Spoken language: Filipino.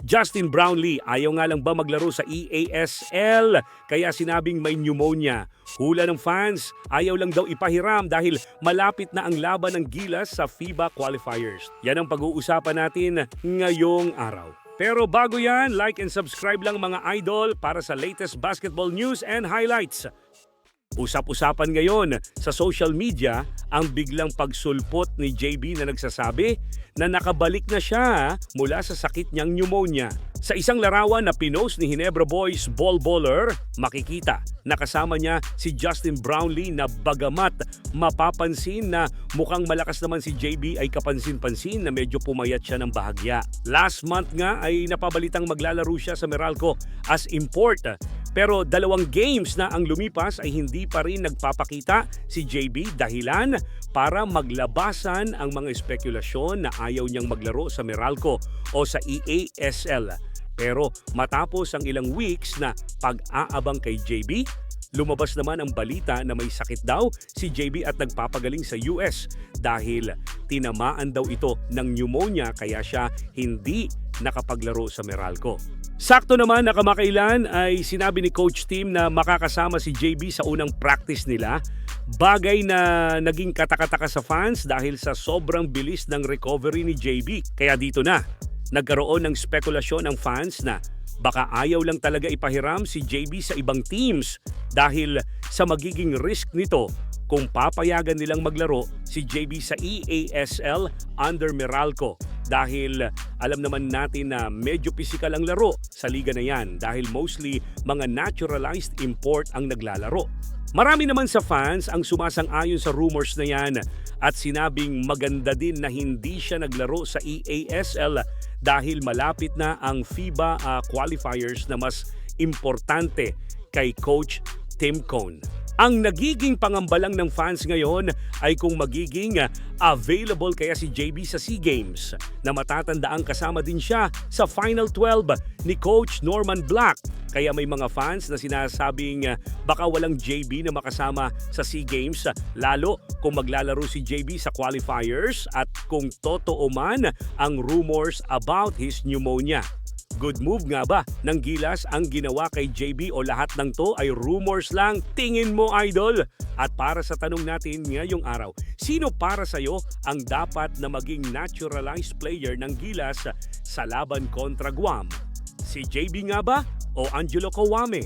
Justin Brownlee, ayaw nga lang ba maglaro sa EASL? Kaya sinabing may pneumonia. Hula ng fans, ayaw lang daw ipahiram dahil malapit na ang laban ng Gilas sa FIBA qualifiers. Yan ang pag-uusapan natin ngayong araw. Pero bago yan, like and subscribe lang mga idol para sa latest basketball news and highlights. Usap-usapan ngayon sa social media ang biglang pagsulpot ni JB na nagsasabi na nakabalik na siya mula sa sakit niyang pneumonia. Sa isang larawan na pinost ni Ginebra Boys ball baller, makikita na kasama niya si Justin Brownlee na bagamat mapapansin na mukhang malakas naman si JB ay kapansin-pansin na medyo pumayat siya ng bahagya. Last month nga ay napabalitang maglalaro siya sa Meralco as import. Pero 2 games na ang lumipas ay hindi pa rin nagpapakita si JB dahilan para maglabasan ang mga espekulasyon na ayaw niyang maglaro sa Meralco o sa EASL. Pero matapos ang ilang weeks na pag-aabang kay JB, lumabas naman ang balita na may sakit daw si JB at nagpapagaling sa US dahil tinamaan daw ito ng pneumonia kaya siya hindi nakapaglaro sa Meralco. Sakto naman na kamakailan ay sinabi ni Coach Tim na makakasama si JB sa unang practice nila. Bagay na naging katakataka sa fans dahil sa sobrang bilis ng recovery ni JB. Kaya dito na, nagkaroon ng spekulasyon ng fans na baka ayaw lang talaga ipahiram si JB sa ibang teams dahil sa magiging risk nito kung papayagan nilang maglaro si JB sa EASL under Meralco. Dahil alam naman natin na medyo pisikal ang laro sa liga na yan dahil mostly mga naturalized import ang naglalaro. Marami naman sa fans ang sumasang-ayon sa rumors na yan at sinabing maganda din na hindi siya naglaro sa EASL dahil malapit na ang FIBA qualifiers na mas importante kay Coach Tim Cone. Ang nagiging pangambalang ng fans ngayon ay kung magiging available kaya si JB sa SEA Games na matatandaang kasama din siya sa Final 12 ni Coach Norman Black. Kaya may mga fans na sinasabing baka walang JB na makasama sa SEA Games lalo kung maglalaro si JB sa qualifiers at kung totoo man ang rumors about his pneumonia. Good move nga ba ng Gilas ang ginawa kay JB o lahat ng to ay rumors lang? Tingin mo, idol? At para sa tanong natin ngayong araw, sino para sa'yo ang dapat na maging naturalized player ng Gilas sa laban kontra Guam? Si JB nga ba o Angelo Kawame?